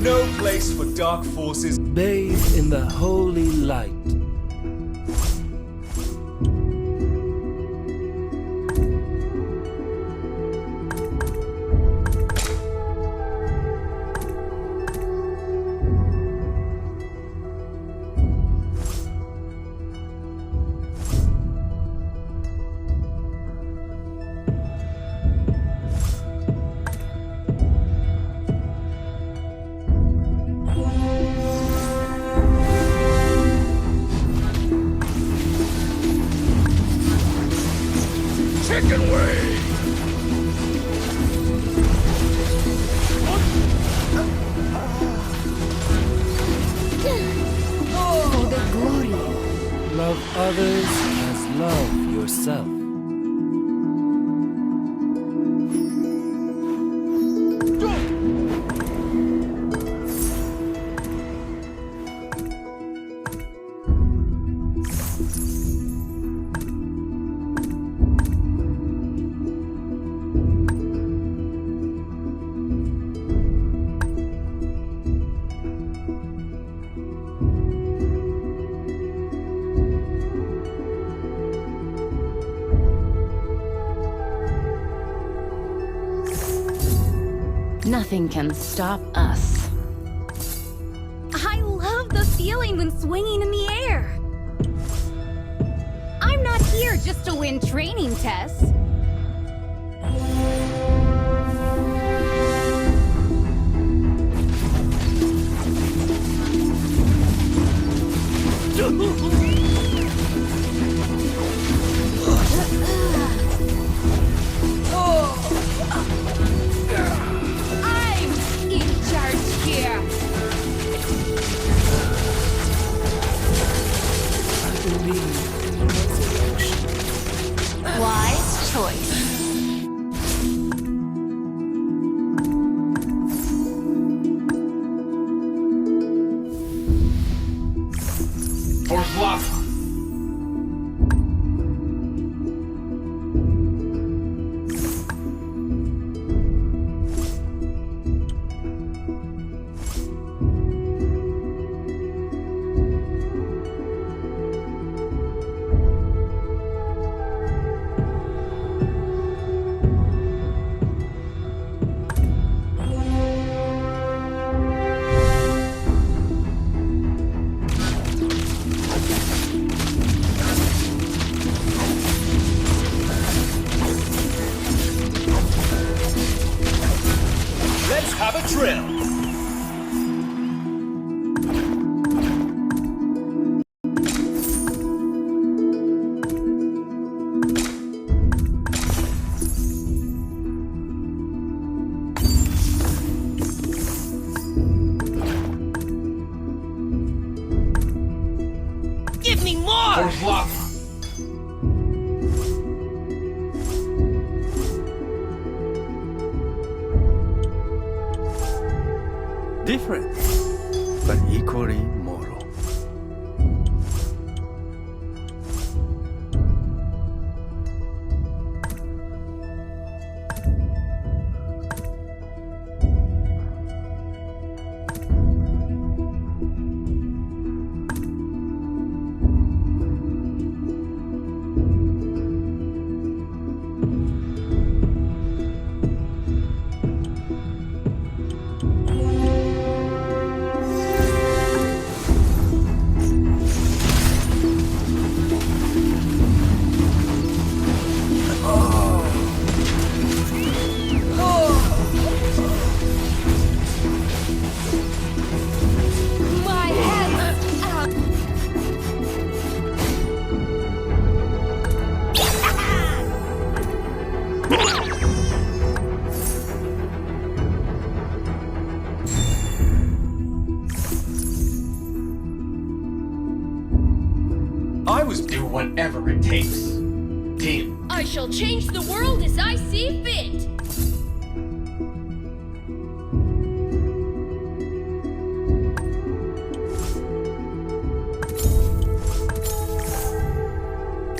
No place for dark forces. Bathe in the holy light. Chicken wing! For the glory. Love others as love yourself. Nothing can stop us. I love the feeling when swinging in the air. I'm not here just to win training tests. I'm in charge here. I believe in resurrection. Wise choice. For Zlatan. Let's have a drill. Give me more! For Zlatan. Different, but equally moral. My head's up. I was do whatever it takes. Team. I shall change the world as I see fit.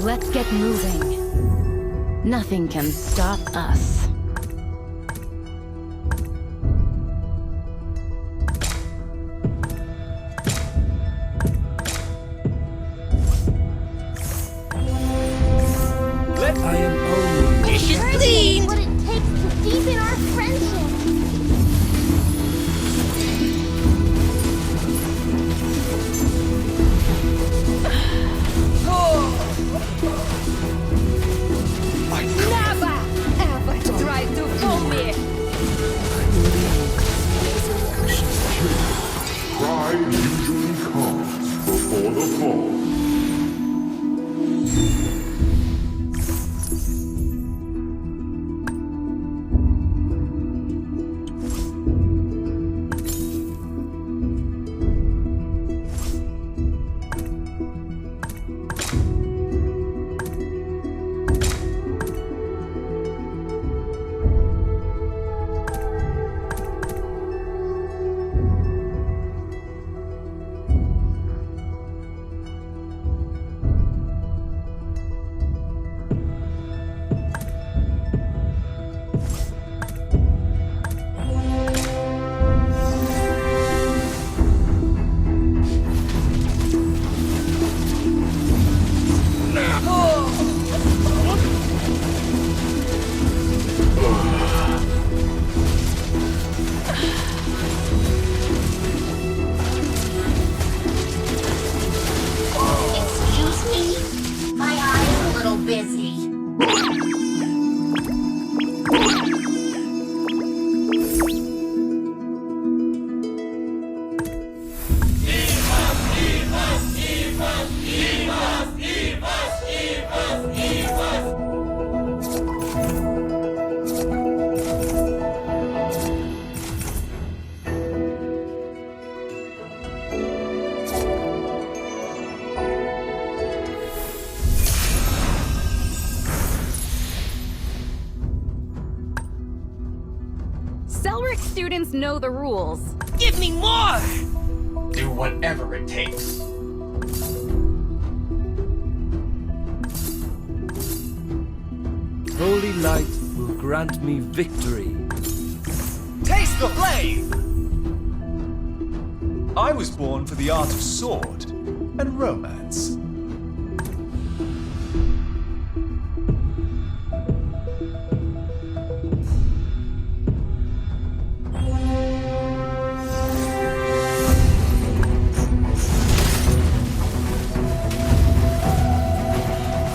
Let's get moving. Nothing can stop us. Selric students know the rules. Give me more! Do whatever it takes. Holy light will grant me victory. Taste the flame! I was born for the art of sword and romance.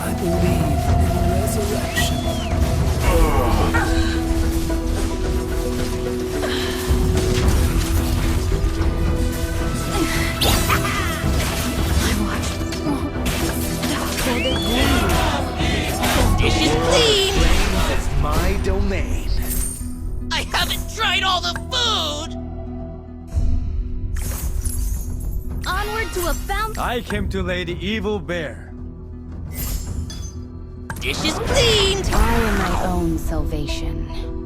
I believe in resurrection. Dish is clean! It's my domain. I haven't tried all the food! Onward to a fountain. I came to lay the evil bare. Dish is cleaned! I am my own salvation.